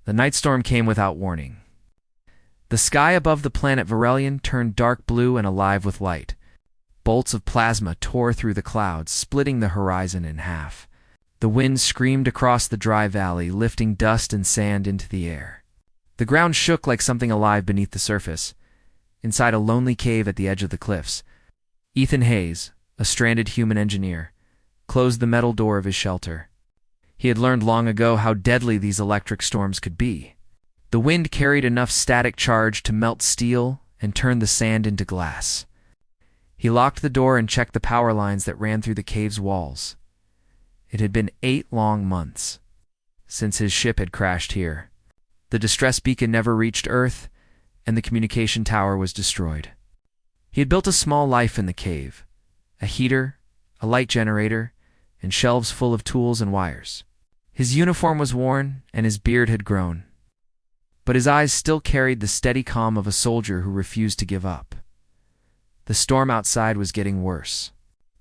The night storm came without warning. The sky above the planet Varelian turned dark blue and alive with light. Bolts of plasma tore through the clouds, splitting the horizon in half. The wind screamed across the dry valley, lifting dust and sand into the air. The ground shook like something alive beneath the surface. Inside a lonely cave at the edge of the cliffs, Ethan Hayes, a stranded human engineer, closed the metal door of his shelter. He had learned long ago how deadly these electric storms could be. The wind carried enough static charge to melt steel and turn the sand into glass. He locked the door and checked the power lines that ran through the cave's walls. It had been 8 long months since his ship had crashed here. The distress beacon never reached Earth, and the communication tower was destroyed. He had built a small life in the cave, a heater, a light generator, and shelves full of tools and wires. His uniform was worn, and his beard had grown. But his eyes still carried the steady calm of a soldier who refused to give up. The storm outside was getting worse.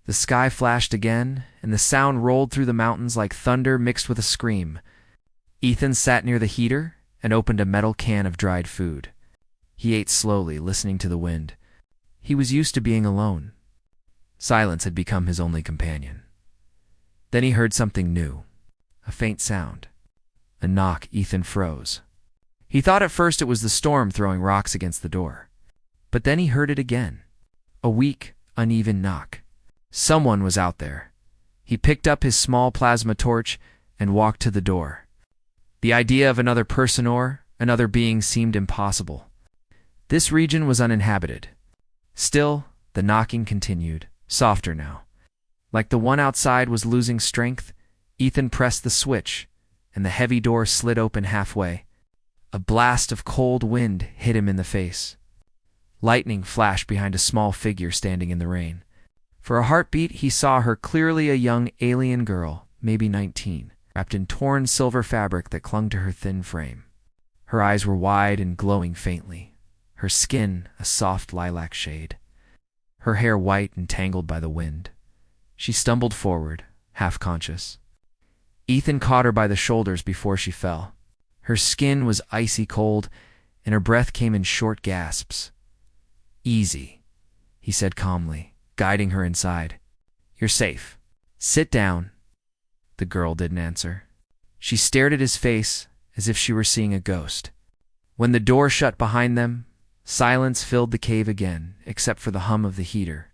The sky flashed again, and the sound rolled through the mountains like thunder mixed with a scream. Ethan sat near the heater and opened a metal can of dried food. He ate slowly, listening to the wind. He was used to being alone. Silence had become his only companion. Then he heard something new. A faint sound. A knock. Ethan froze. He thought at first it was the storm throwing rocks against the door. But then he heard it again. A weak, uneven knock. Someone was out there. He picked up his small plasma torch and walked to the door. The idea of another person or another being seemed impossible. This region was uninhabited. Still, the knocking continued, softer now. Like the one outside was losing strength, Ethan pressed the switch, and the heavy door slid open halfway. A blast of cold wind hit him in the face. Lightning flashed behind a small figure standing in the rain. For a heartbeat, he saw her, clearly a young alien girl, maybe 19, wrapped in torn silver fabric that clung to her thin frame. Her eyes were wide and glowing faintly, her skin a soft lilac shade, her hair white and tangled by the wind. She stumbled forward, half-conscious. Ethan caught her by the shoulders before she fell. Her skin was icy cold, and her breath came in short gasps. "Easy," he said calmly, guiding her inside. "You're safe. Sit down." The girl didn't answer. She stared at his face as if she were seeing a ghost. When the door shut behind them, silence filled the cave again, except for the hum of the heater.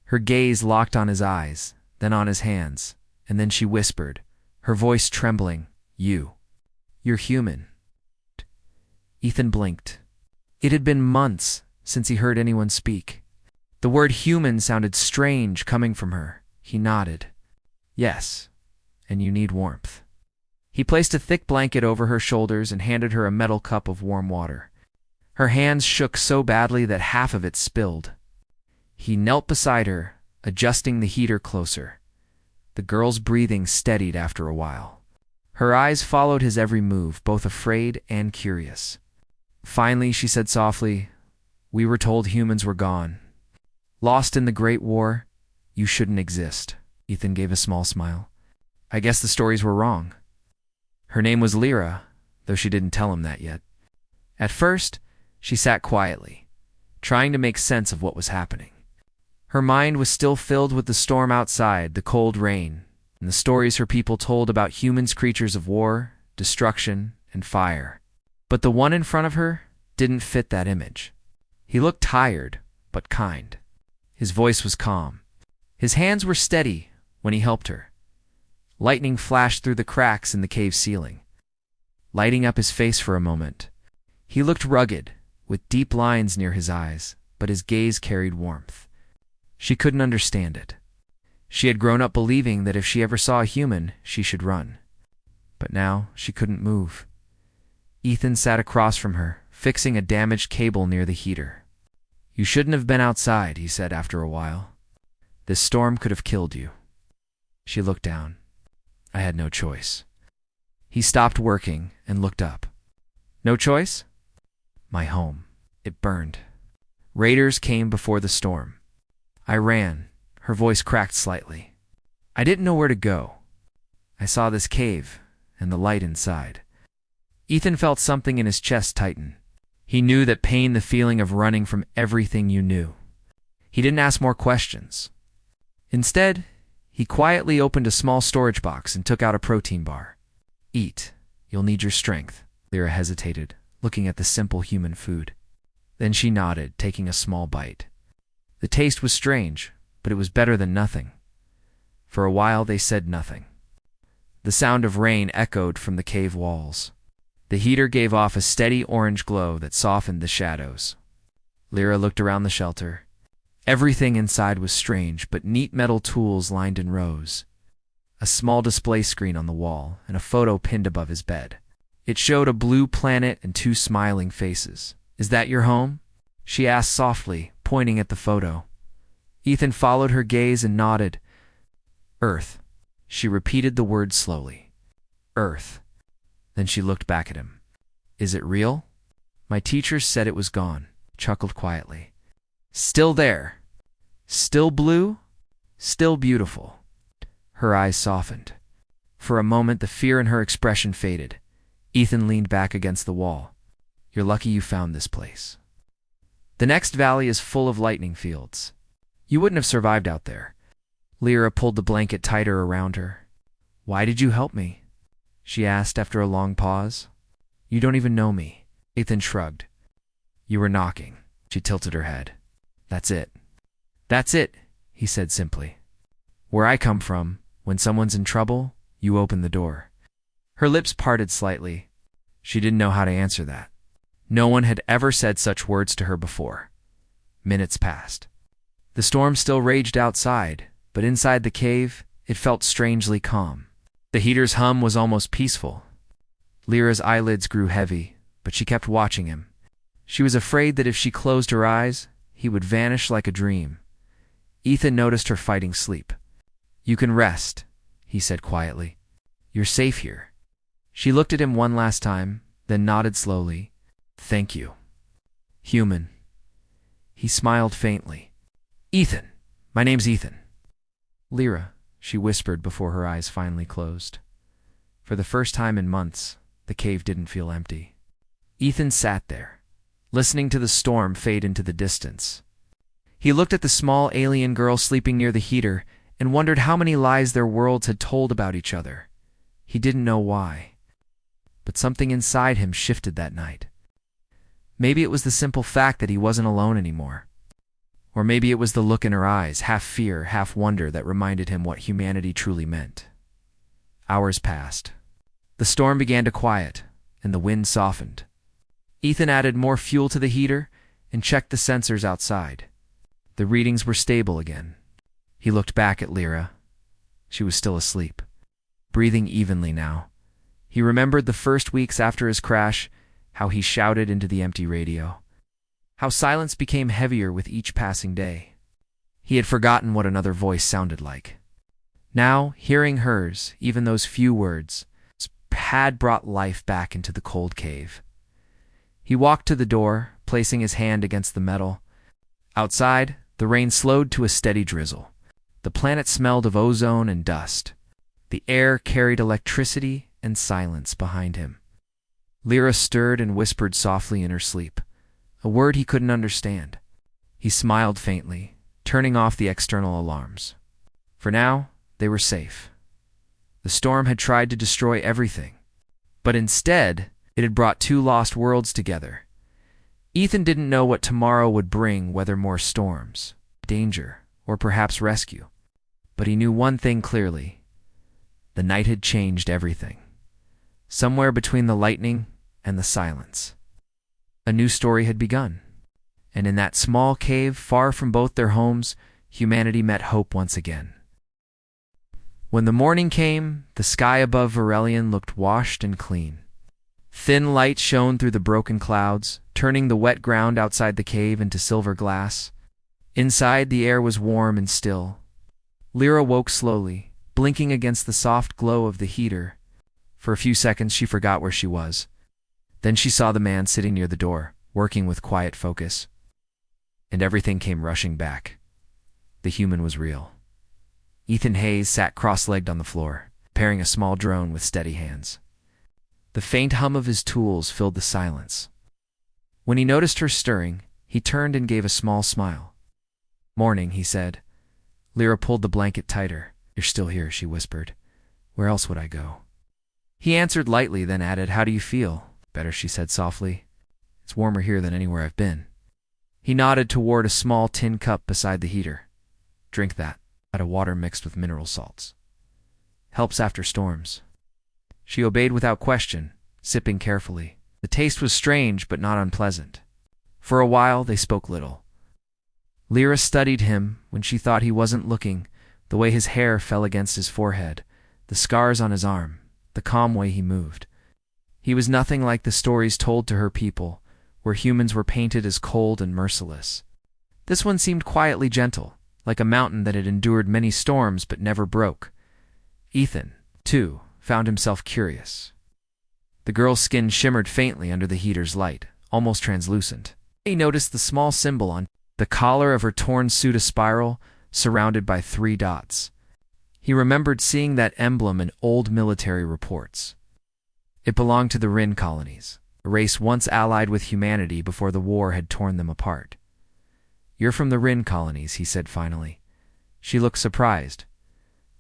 Her gaze locked on his eyes, then on his hands, and then she whispered, her voice trembling, "You're human." Ethan blinked. It had been months since he heard anyone speak. The word human sounded strange coming from her. He nodded. "Yes, and you need warmth." He placed a thick blanket over her shoulders and handed her a metal cup of warm water. Her hands shook so badly that half of it spilled. He knelt beside her, adjusting the heater closer. The girl's breathing steadied after a while. Her eyes followed his every move, both afraid and curious. Finally, she said softly, "We were told humans were gone. Lost in the Great War, you shouldn't exist." Ethan gave a small smile. "I guess the stories were wrong." Her name was Lyra, though she didn't tell him that yet. At first, she sat quietly, trying to make sense of what was happening. Her mind was still filled with the storm outside, the cold rain, and the stories her people told about humans, creatures of war, destruction, and fire. But the one in front of her didn't fit that image. He looked tired, but kind. His voice was calm. His hands were steady when he helped her. Lightning flashed through the cracks in the cave ceiling, lighting up his face for a moment. He looked rugged, with deep lines near his eyes, but his gaze carried warmth. She couldn't understand it. She had grown up believing that if she ever saw a human, she should run. But now she couldn't move. Ethan sat across from her, fixing a damaged cable near the heater. "You shouldn't have been outside," he said after a while. "This storm could have killed you." She looked down. "I had no choice." He stopped working and looked up. "No choice?" "My home. It burned. Raiders came before the storm. I ran." Her voice cracked slightly. "I didn't know where to go. I saw this cave and the light inside. Ethan felt something in his chest tighten. He knew that pain, the feeling of running from everything you knew. He didn't ask more questions. Instead, he quietly opened a small storage box and took out a protein bar. Eat. You'll need your strength. Lyra hesitated, looking at the simple human food. Then she nodded, taking a small bite. The taste was strange, but it was better than nothing. For a while they said nothing. The sound of rain echoed from the cave walls. The heater gave off a steady orange glow that softened the shadows. Lyra looked around the shelter. Everything inside was strange, but neat metal tools lined in rows. A small display screen on the wall, and a photo pinned above his bed. It showed a blue planet and 2 smiling faces. "Is that your home?" she asked softly, pointing at the photo. Ethan followed her gaze and nodded. "Earth." She repeated the word slowly. "Earth." Then she looked back at him. "Is it real?" "My teachers said it was gone," chuckled quietly. "Still there. Still blue. Still beautiful." Her eyes softened. For a moment, the fear in her expression faded. Ethan leaned back against the wall. "You're lucky you found this place. The next valley is full of lightning fields. You wouldn't have survived out there." Lyra pulled the blanket tighter around her. "Why did you help me?" she asked after a long pause. "You don't even know me." Ethan shrugged. "You were knocking." She tilted her head. "That's it." "That's it," he said simply. "Where I come from, when someone's in trouble, you open the door." Her lips parted slightly. She didn't know how to answer that. No one had ever said such words to her before. Minutes passed. The storm still raged outside, but inside the cave, it felt strangely calm. The heater's hum was almost peaceful. Lyra's eyelids grew heavy, but she kept watching him. She was afraid that if she closed her eyes, he would vanish like a dream. Ethan noticed her fighting sleep. "You can rest," he said quietly. "You're safe here." She looked at him one last time, then nodded slowly. "Thank you." "Human." He smiled faintly. "Ethan. My name's Ethan." "Lyra," she whispered before her eyes finally closed. For the first time in months, the cave didn't feel empty. Ethan sat there, listening to the storm fade into the distance. He looked at the small alien girl sleeping near the heater and wondered how many lies their worlds had told about each other. He didn't know why. But something inside him shifted that night. Maybe it was the simple fact that he wasn't alone anymore. Or maybe it was the look in her eyes, half fear, half wonder, that reminded him what humanity truly meant. Hours passed. The storm began to quiet, and the wind softened. Ethan added more fuel to the heater and checked the sensors outside. The readings were stable again. He looked back at Lyra. She was still asleep, breathing evenly now. He remembered the first weeks after his crash, how he shouted into the empty radio. How silence became heavier with each passing day. He had forgotten what another voice sounded like. Now, hearing hers, even those few words, had brought life back into the cold cave. He walked to the door, placing his hand against the metal. Outside, the rain slowed to a steady drizzle. The planet smelled of ozone and dust. The air carried electricity and silence behind him. Lyra stirred and whispered softly in her sleep, a word he couldn't understand. He smiled faintly, turning off the external alarms. For now, they were safe. The storm had tried to destroy everything, but instead, it had brought 2 lost worlds together. Ethan didn't know what tomorrow would bring, whether more storms, danger, or perhaps rescue. But he knew one thing clearly. The night had changed everything. Somewhere between the lightning and the silence, a new story had begun. And in that small cave, far from both their homes, humanity met hope once again. When the morning came, the sky above Verelion looked washed and clean. Thin light shone through the broken clouds, turning the wet ground outside the cave into silver glass. Inside, the air was warm and still. Lyra woke slowly, blinking against the soft glow of the heater. For a few seconds, she forgot where she was. Then she saw the man sitting near the door, working with quiet focus. And everything came rushing back. The human was real. Ethan Hayes sat cross-legged on the floor, preparing a small drone with steady hands. The faint hum of his tools filled the silence. When he noticed her stirring, he turned and gave a small smile. "Morning," he said. Lyra pulled the blanket tighter. "You're still here," she whispered. "Where else would I go?" He answered lightly, then added, "How do you feel?" "Better," she said softly. "It's warmer here than anywhere I've been." He nodded toward a small tin cup beside the heater. "Drink that. Out of water mixed with mineral salts. Helps after storms." She obeyed without question, sipping carefully. The taste was strange but not unpleasant. For a while they spoke little. Lyra studied him when she thought he wasn't looking, the way his hair fell against his forehead, the scars on his arm, the calm way he moved. He was nothing like the stories told to her people, where humans were painted as cold and merciless. This one seemed quietly gentle, like a mountain that had endured many storms but never broke. Ethan, too, found himself curious. The girl's skin shimmered faintly under the heater's light, almost translucent. He noticed the small symbol on the collar of her torn suit, a spiral surrounded by 3 dots. He remembered seeing that emblem in old military reports. It belonged to the Rin colonies, a race once allied with humanity before the war had torn them apart. "You're from the Rin colonies," he said finally. She looked surprised.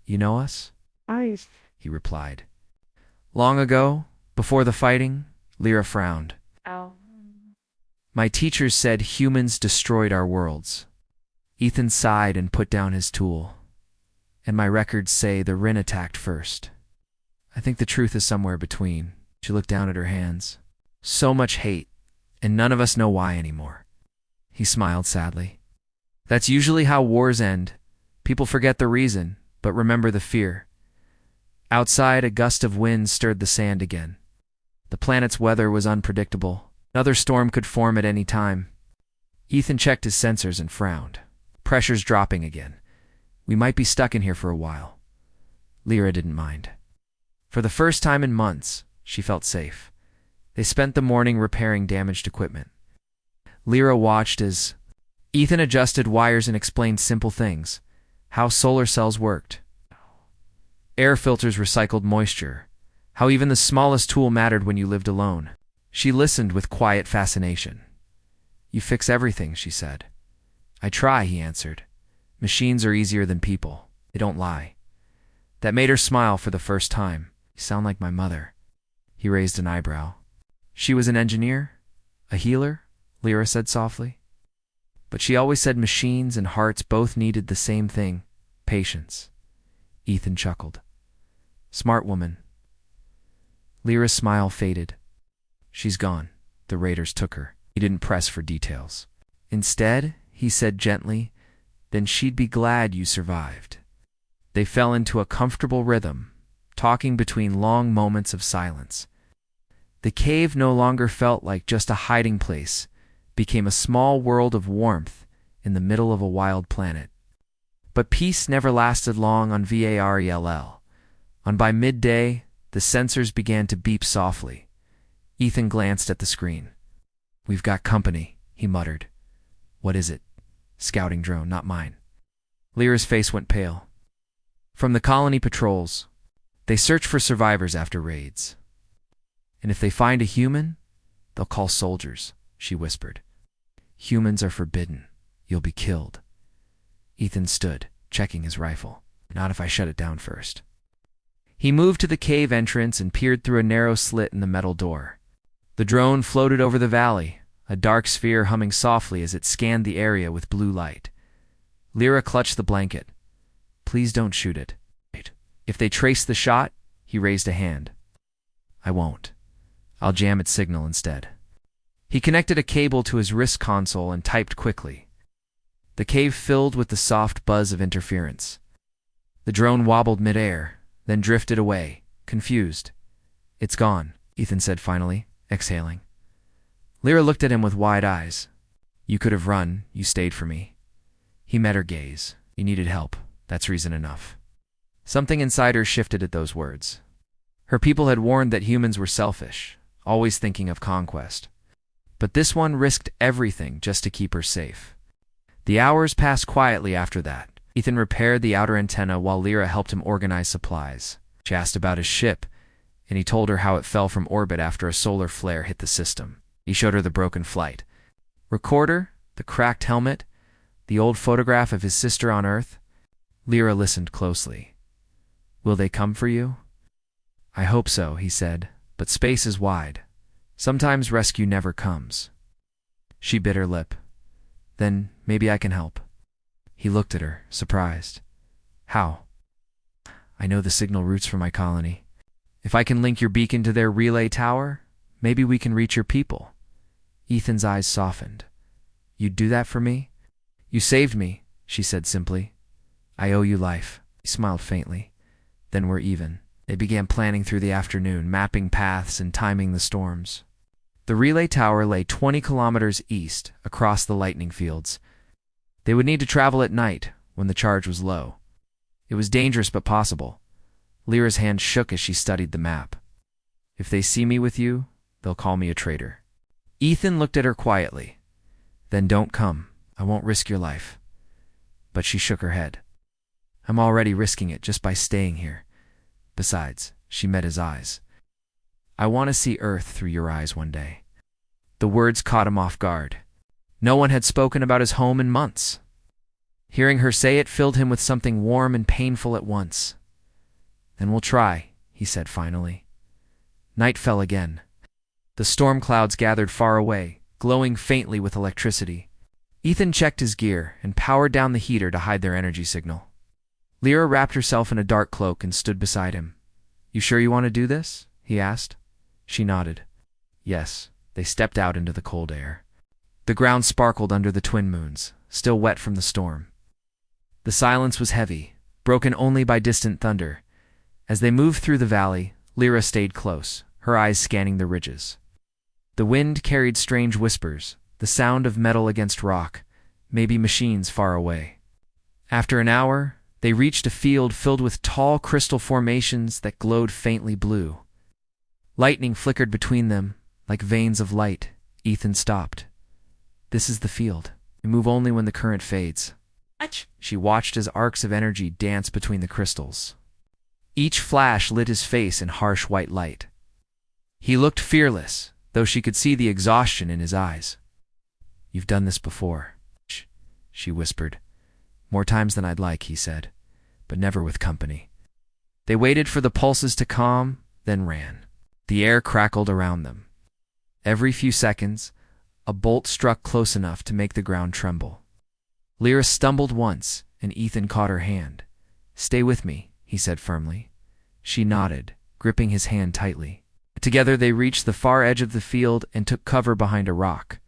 "You know us?" He replied. "Long ago, before the fighting," Lyra frowned. Oh. "My teachers said humans destroyed our worlds." Ethan sighed and put down his tool. "And my records say the Rin attacked first. I think the truth is somewhere between." She looked down at her hands. "So much hate, and none of us know why anymore." He smiled sadly. "That's usually how wars end. People forget the reason, but remember the fear." Outside, a gust of wind stirred the sand again. The planet's weather was unpredictable. Another storm could form at any time. Ethan checked his sensors and frowned. Pressure's dropping again. We might be stuck in here for a while. Lyra didn't mind. For the first time in months, she felt safe. They spent the morning repairing damaged equipment. Lyra watched as Ethan adjusted wires and explained simple things. How solar cells worked. Air filters recycled moisture. How even the smallest tool mattered when you lived alone. She listened with quiet fascination. "You fix everything," she said. "I try," he answered. "Machines are easier than people. They don't lie." That made her smile for the first time. "You sound like my mother." He raised an eyebrow. "She was an engineer? A healer?" Lyra said softly. "But she always said machines and hearts both needed the same thing, patience." Ethan chuckled. "Smart woman." Lyra's smile faded. "She's gone. The raiders took her." He didn't press for details. "Instead," he said gently, "then she'd be glad you survived." They fell into a comfortable rhythm, talking between long moments of silence. The cave no longer felt like just a hiding place, became a small world of warmth in the middle of a wild planet. But peace never lasted long on VARELL. And by midday, the sensors began to beep softly. Ethan glanced at the screen. "We've got company," he muttered. "What is it?" "Scouting drone, not mine." Lyra's face went pale. "From the colony patrols. They search for survivors after raids. And if they find a human, they'll call soldiers," she whispered. "Humans are forbidden. You'll be killed." Ethan stood, checking his rifle. "Not if I shut it down first." He moved to the cave entrance and peered through a narrow slit in the metal door. The drone floated over the valley, a dark sphere humming softly as it scanned the area with blue light. Lyra clutched the blanket. "Please don't shoot it." "If they trace the shot," he raised a hand. "I won't. I'll jam its signal instead." He connected a cable to his wrist console and typed quickly. The cave filled with the soft buzz of interference. The drone wobbled midair, then drifted away, confused. "It's gone," Ethan said finally, exhaling. Lyra looked at him with wide eyes. "You could have run. You stayed for me." He met her gaze. "You needed help. That's reason enough." Something inside her shifted at those words. Her people had warned that humans were selfish, always thinking of conquest. But this one risked everything just to keep her safe. The hours passed quietly after that. Ethan repaired the outer antenna while Lyra helped him organize supplies. She asked about his ship, and he told her how it fell from orbit after a solar flare hit the system. He showed her the broken flight recorder, the cracked helmet, the old photograph of his sister on Earth. Lyra listened closely. "Will they come for you?" "I hope so," he said, "but space is wide. Sometimes rescue never comes." She bit her lip. "Then maybe I can help." He looked at her, surprised. "How?" "I know the signal routes for my colony. If I can link your beacon to their relay tower, maybe we can reach your people." Ethan's eyes softened. "You'd do that for me?" "You saved me," she said simply. "I owe you life." He smiled faintly. "Then we're even." They began planning through the afternoon, mapping paths and timing the storms. The relay tower lay 20 kilometers east, across the lightning fields. They would need to travel at night, when the charge was low. It was dangerous but possible. Lyra's hand shook as she studied the map. "If they see me with you, they'll call me a traitor." Ethan looked at her quietly. "Then don't come. I won't risk your life." But she shook her head. "I'm already risking it just by staying here. Besides," she met his eyes, "I want to see Earth through your eyes one day." The words caught him off guard. No one had spoken about his home in months. Hearing her say it filled him with something warm and painful at once. "Then we'll try," he said finally. Night fell again. The storm clouds gathered far away, glowing faintly with electricity. Ethan checked his gear and powered down the heater to hide their energy signal. Lyra wrapped herself in a dark cloak and stood beside him. "You sure you want to do this?" he asked. She nodded. Yes. They stepped out into the cold air. The ground sparkled under the twin moons, still wet from the storm. The silence was heavy, broken only by distant thunder. As they moved through the valley, Lyra stayed close, her eyes scanning the ridges. The wind carried strange whispers, the sound of metal against rock, maybe machines far away. After an hour, they reached a field filled with tall crystal formations that glowed faintly blue. Lightning flickered between them, like veins of light. Ethan stopped. "This is the field. We move only when the current fades." She watched as arcs of energy danced between the crystals. Each flash lit his face in harsh white light. He looked fearless, though she could see the exhaustion in his eyes. "You've done this before," she whispered. "More times than I'd like," he said, "but never with company." They waited for the pulses to calm, then ran. The air crackled around them. Every few seconds, a bolt struck close enough to make the ground tremble. Lyra stumbled once, and Ethan caught her hand. "Stay with me," he said firmly. She nodded, gripping his hand tightly. Together they reached the far edge of the field and took cover behind a rock.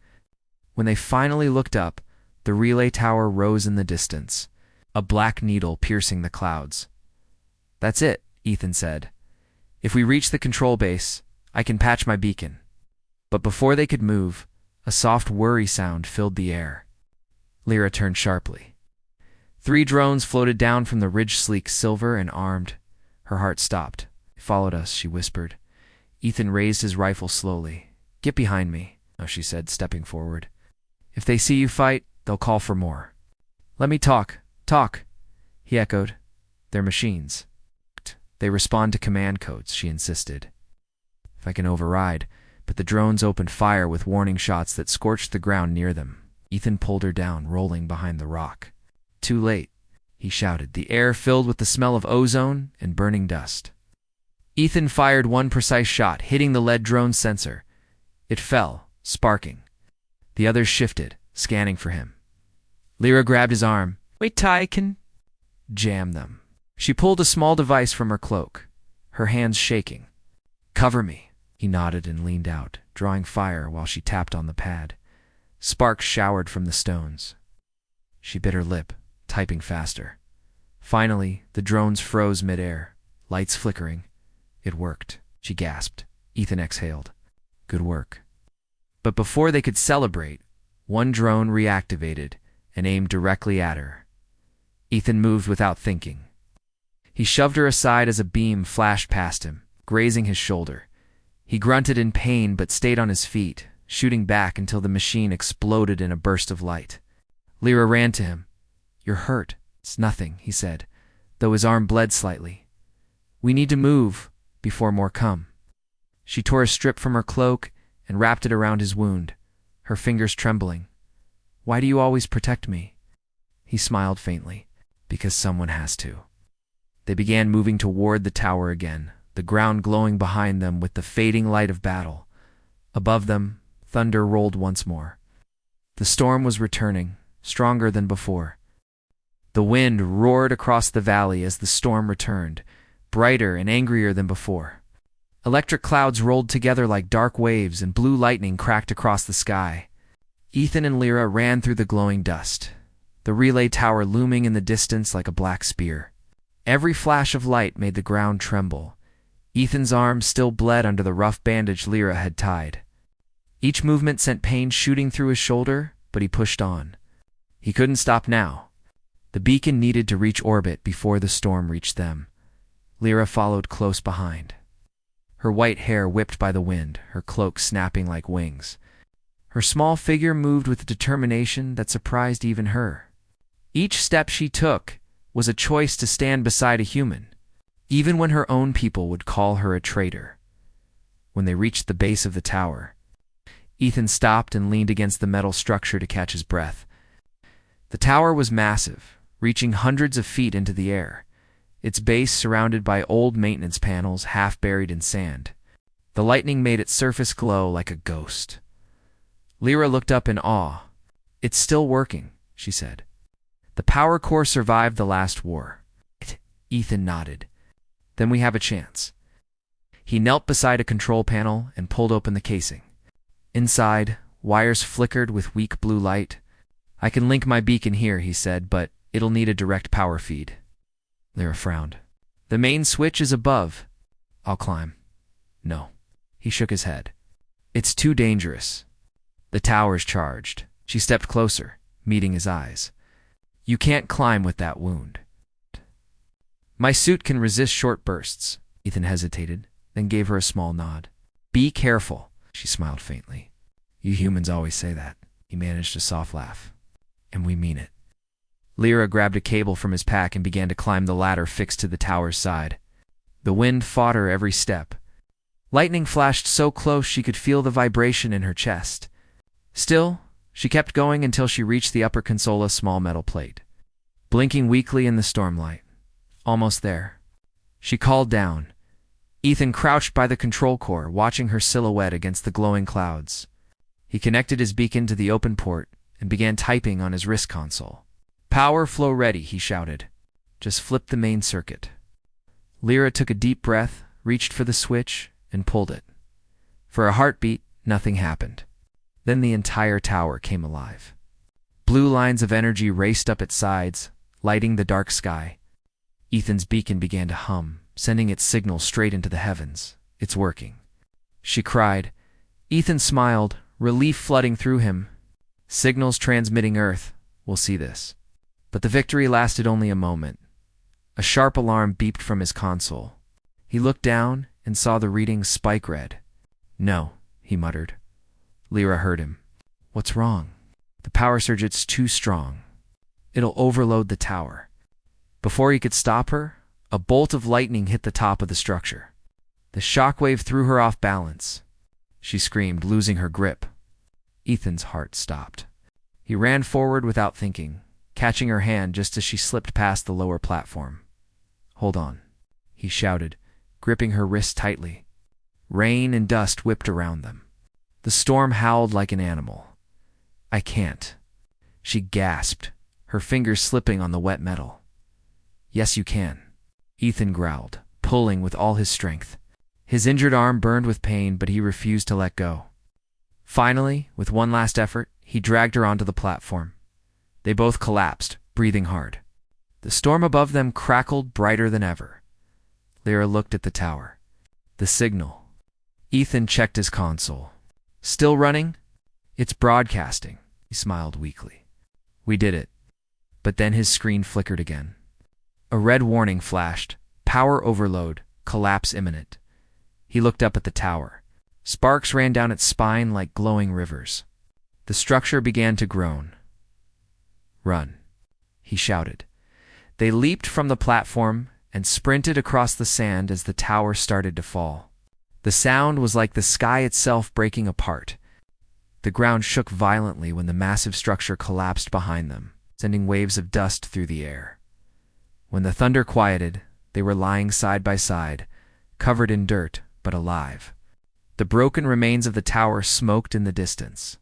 When they finally looked up, the relay tower rose in the distance, a black needle piercing the clouds. "That's it," Ethan said. "If we reach the control base, I can patch my beacon." But before they could move, a soft whirry sound filled the air. Lyra turned sharply. 3 drones floated down from the ridge, sleek, silver, and armed. Her heart stopped. "They followed us," she whispered. Ethan raised his rifle slowly. "Get behind me," she said, stepping forward. "If they see you fight, they'll call for more." "Let me talk, he echoed. "They're machines. They respond to command codes," she insisted. "If I can override," but the drones opened fire with warning shots that scorched the ground near them. Ethan pulled her down, rolling behind the rock. "Too late," he shouted, the air filled with the smell of ozone and burning dust. Ethan fired one precise shot, hitting the lead drone's sensor. It fell, sparking. The others shifted, scanning for him. Lyra grabbed his arm. "Wait till I can jam them." She pulled a small device from her cloak, her hands shaking. "Cover me." He nodded and leaned out, drawing fire while she tapped on the pad. Sparks showered from the stones. She bit her lip, typing faster. Finally, the drones froze midair, lights flickering. "It worked," she gasped. Ethan exhaled. "Good work." But before they could celebrate, one drone reactivated and aimed directly at her. Ethan moved without thinking. He shoved her aside as a beam flashed past him, grazing his shoulder. He grunted in pain but stayed on his feet, shooting back until the machine exploded in a burst of light. Lyra ran to him. "You're hurt." "It's nothing," he said, though his arm bled slightly. "We need to move before more come." She tore a strip from her cloak and wrapped it around his wound, her fingers trembling. "Why do you always protect me?" He smiled faintly. "Because someone has to." They began moving toward the tower again, the ground glowing behind them with the fading light of battle. Above them, thunder rolled once more. The storm was returning, stronger than before. The wind roared across the valley as the storm returned, brighter and angrier than before. Electric clouds rolled together like dark waves, and blue lightning cracked across the sky. Ethan and Lyra ran through the glowing dust, the relay tower looming in the distance like a black spear. Every flash of light made the ground tremble. Ethan's arm still bled under the rough bandage Lyra had tied. Each movement sent pain shooting through his shoulder, but he pushed on. He couldn't stop now. The beacon needed to reach orbit before the storm reached them. Lyra followed close behind, her white hair whipped by the wind, her cloak snapping like wings. Her small figure moved with determination that surprised even her. Each step she took was a choice to stand beside a human, even when her own people would call her a traitor. When they reached the base of the tower, Ethan stopped and leaned against the metal structure to catch his breath. The tower was massive, reaching hundreds of feet into the air, its base surrounded by old maintenance panels half buried in sand. The lightning made its surface glow like a ghost. Lyra looked up in awe. "It's still working," she said. "The power core survived the last war." Ethan nodded. "Then we have a chance." He knelt beside a control panel and pulled open the casing. Inside, wires flickered with weak blue light. "I can link my beacon here," he said, "but it'll need a direct power feed." Lyra frowned. "The main switch is above." "I'll climb." "No." He shook his head. "It's too dangerous." "The tower's charged." She stepped closer, meeting his eyes. "You can't climb with that wound." "My suit can resist short bursts." Ethan hesitated, then gave her a small nod. "Be careful." She smiled faintly. "You humans always say that." He managed a soft laugh. "And we mean it." Lyra grabbed a cable from his pack and began to climb the ladder fixed to the tower's side. The wind fought her every step. Lightning flashed so close she could feel the vibration in her chest. Still, she kept going until she reached the upper console's small metal plate, blinking weakly in the stormlight. Almost there. She called down. Ethan crouched by the control core, watching her silhouette against the glowing clouds. He connected his beacon to the open port and began typing on his wrist console. "Power flow ready," he shouted. "Just flip the main circuit." Lyra took a deep breath, reached for the switch, and pulled it. For a heartbeat, nothing happened. Then the entire tower came alive. Blue lines of energy raced up its sides, lighting the dark sky. Ethan's beacon began to hum, sending its signal straight into the heavens. "It's working," she cried. Ethan smiled, relief flooding through him. "Signals transmitting Earth. We'll see this." But the victory lasted only a moment. A sharp alarm beeped from his console. He looked down and saw the reading spike red. "No," he muttered. Lyra heard him. "What's wrong?" "The power surge, it's too strong. It'll overload the tower." Before he could stop her, a bolt of lightning hit the top of the structure. The shockwave threw her off balance. She screamed, losing her grip. Ethan's heart stopped. He ran forward without thinking, catching her hand just as she slipped past the lower platform. "Hold on," he shouted, gripping her wrist tightly. Rain and dust whipped around them. The storm howled like an animal. "I can't," she gasped, her fingers slipping on the wet metal. "Yes, you can," Ethan growled, pulling with all his strength. His injured arm burned with pain, but he refused to let go. Finally, with one last effort, he dragged her onto the platform. They both collapsed, breathing hard. The storm above them crackled brighter than ever. Lyra looked at the tower. The signal. Ethan checked his console. "Still running?" "It's broadcasting," he smiled weakly. "We did it." But then his screen flickered again. A red warning flashed. Power overload. Collapse imminent. He looked up at the tower. Sparks ran down its spine like glowing rivers. The structure began to groan. "Run," he shouted. They leaped from the platform and sprinted across the sand as the tower started to fall. The sound was like the sky itself breaking apart. The ground shook violently when the massive structure collapsed behind them, sending waves of dust through the air. When the thunder quieted, they were lying side by side, covered in dirt, but alive. The broken remains of the tower smoked in the distance.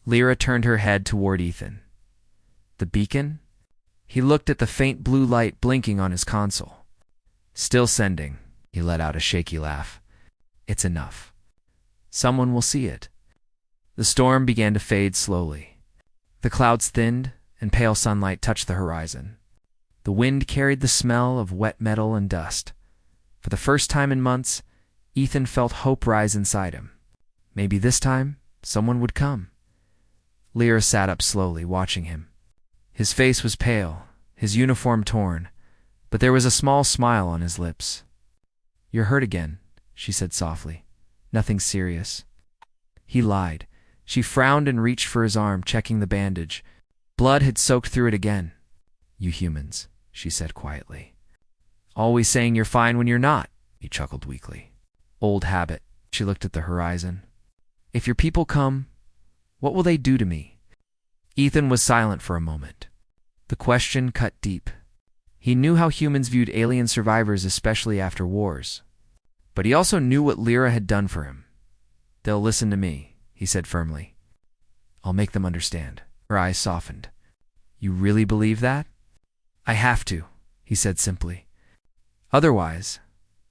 Lyra turned her head toward Ethan. The beacon? He looked at the faint blue light blinking on his console. Still sending. He let out a shaky laugh. It's enough. Someone will see it. The storm began to fade slowly. The clouds thinned, and pale sunlight touched the horizon. The wind carried the smell of wet metal and dust. For the first time in months, Ethan felt hope rise inside him. Maybe this time, someone would come. Lyra sat up slowly, watching him. His face was pale, his uniform torn, but there was a small smile on his lips. "You're hurt again," she said softly. "Nothing serious." He lied. She frowned and reached for his arm, checking the bandage. Blood had soaked through it again. "You humans," she said quietly. "Always saying you're fine when you're not," he chuckled weakly. "Old habit." She looked at the horizon. "If your people come, what will they do to me?" Ethan was silent for a moment. The question cut deep. He knew how humans viewed alien survivors, especially after wars. But he also knew what Lyra had done for him. "They'll listen to me," he said firmly. "I'll make them understand." Her eyes softened. "You really believe that?" "I have to," he said simply. "Otherwise,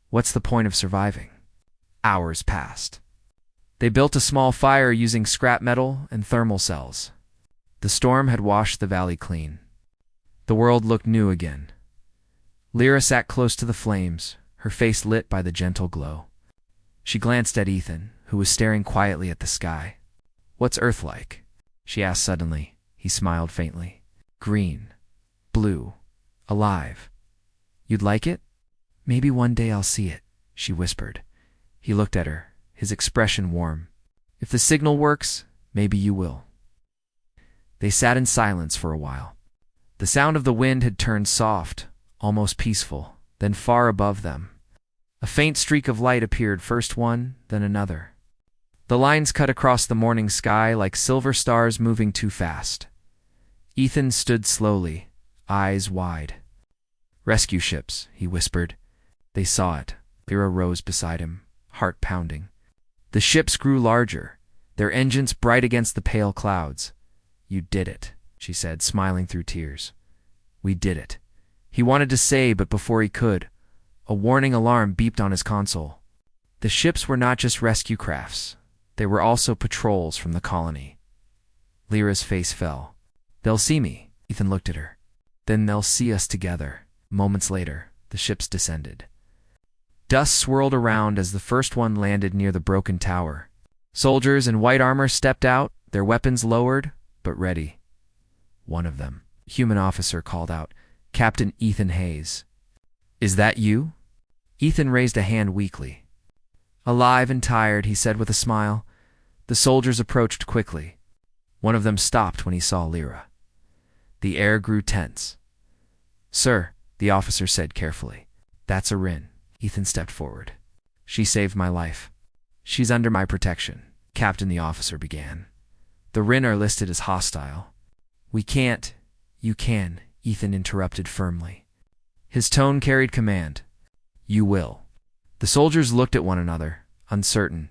what's the point of surviving?" Hours passed. They built a small fire using scrap metal and thermal cells. The storm had washed the valley clean. The world looked new again. Lyra sat close to the flames, her face lit by the gentle glow. She glanced at Ethan, who was staring quietly at the sky. "What's Earth like?" she asked suddenly. He smiled faintly. "Green. Blue. Alive. You'd like it?" "Maybe one day I'll see it," she whispered. He looked at her, his expression warm. "If the signal works, maybe you will." They sat in silence for a while. The sound of the wind had turned soft, almost peaceful, then far above them. A faint streak of light appeared, first one, then another. The lines cut across the morning sky like silver stars moving too fast. Ethan stood slowly, eyes wide. "Rescue ships," he whispered. They saw it. Lyra rose beside him, heart pounding. The ships grew larger, their engines bright against the pale clouds. "You did it," she said, smiling through tears. "We did it." He wanted to say, but before he could, a warning alarm beeped on his console. The ships were not just rescue crafts. They were also patrols from the colony. Lyra's face fell. "They'll see me." Ethan looked at her. "Then they'll see us together." Moments later, the ships descended. Dust swirled around as the first one landed near the broken tower. Soldiers in white armor stepped out, their weapons lowered, but ready. One of them, a human officer, called out, "Captain Ethan Hayes." "Is that you?" Ethan raised a hand weakly. "Alive and tired," he said with a smile. The soldiers approached quickly. One of them stopped when he saw Lyra. The air grew tense. "Sir," the officer said carefully. "That's Erin." Ethan stepped forward. "She saved my life. She's under my protection." "Captain," the officer began. "The Rin are listed as hostile." "We can't." "You can," Ethan interrupted firmly. His tone carried command. "You will." The soldiers looked at one another, uncertain.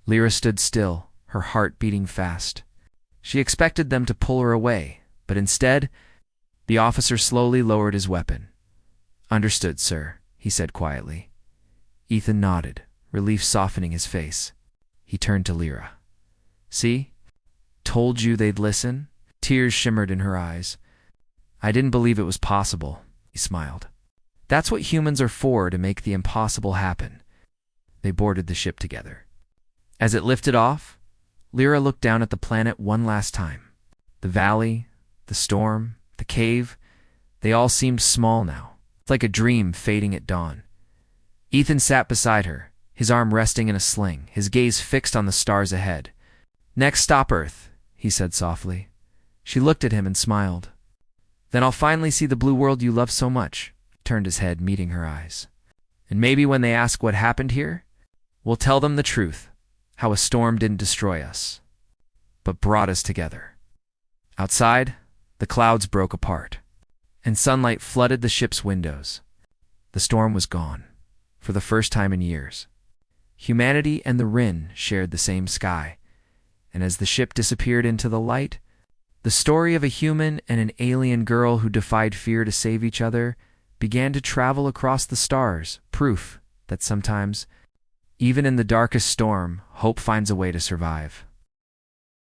Lyra stood still, her heart beating fast. She expected them to pull her away, but instead, the officer slowly lowered his weapon. "Understood, sir," he said quietly. Ethan nodded, relief softening his face. He turned to Lyra. "See? Told you they'd listen." Tears shimmered in her eyes. "I didn't believe it was possible," he smiled. "That's what humans are for, to make the impossible happen." They boarded the ship together. As it lifted off, Lyra looked down at the planet one last time. The valley, the storm, the cave, they all seemed small now, like a dream fading at dawn. Ethan sat beside her, his arm resting in a sling, his gaze fixed on the stars ahead. "Next stop, Earth," he said softly. She looked at him and smiled. "Then I'll finally see the blue world you love so much," turned his head, meeting her eyes. "And maybe when they ask what happened here, We'll tell them the truth, how a storm didn't destroy us, but brought us together. Outside, the clouds broke apart, and sunlight flooded the ship's windows. The storm was gone, for the first time in years. Humanity and the Rin shared the same sky, and as the ship disappeared into the light, the story of a human and an alien girl who defied fear to save each other began to travel across the stars, proof that sometimes, even in the darkest storm, hope finds a way to survive.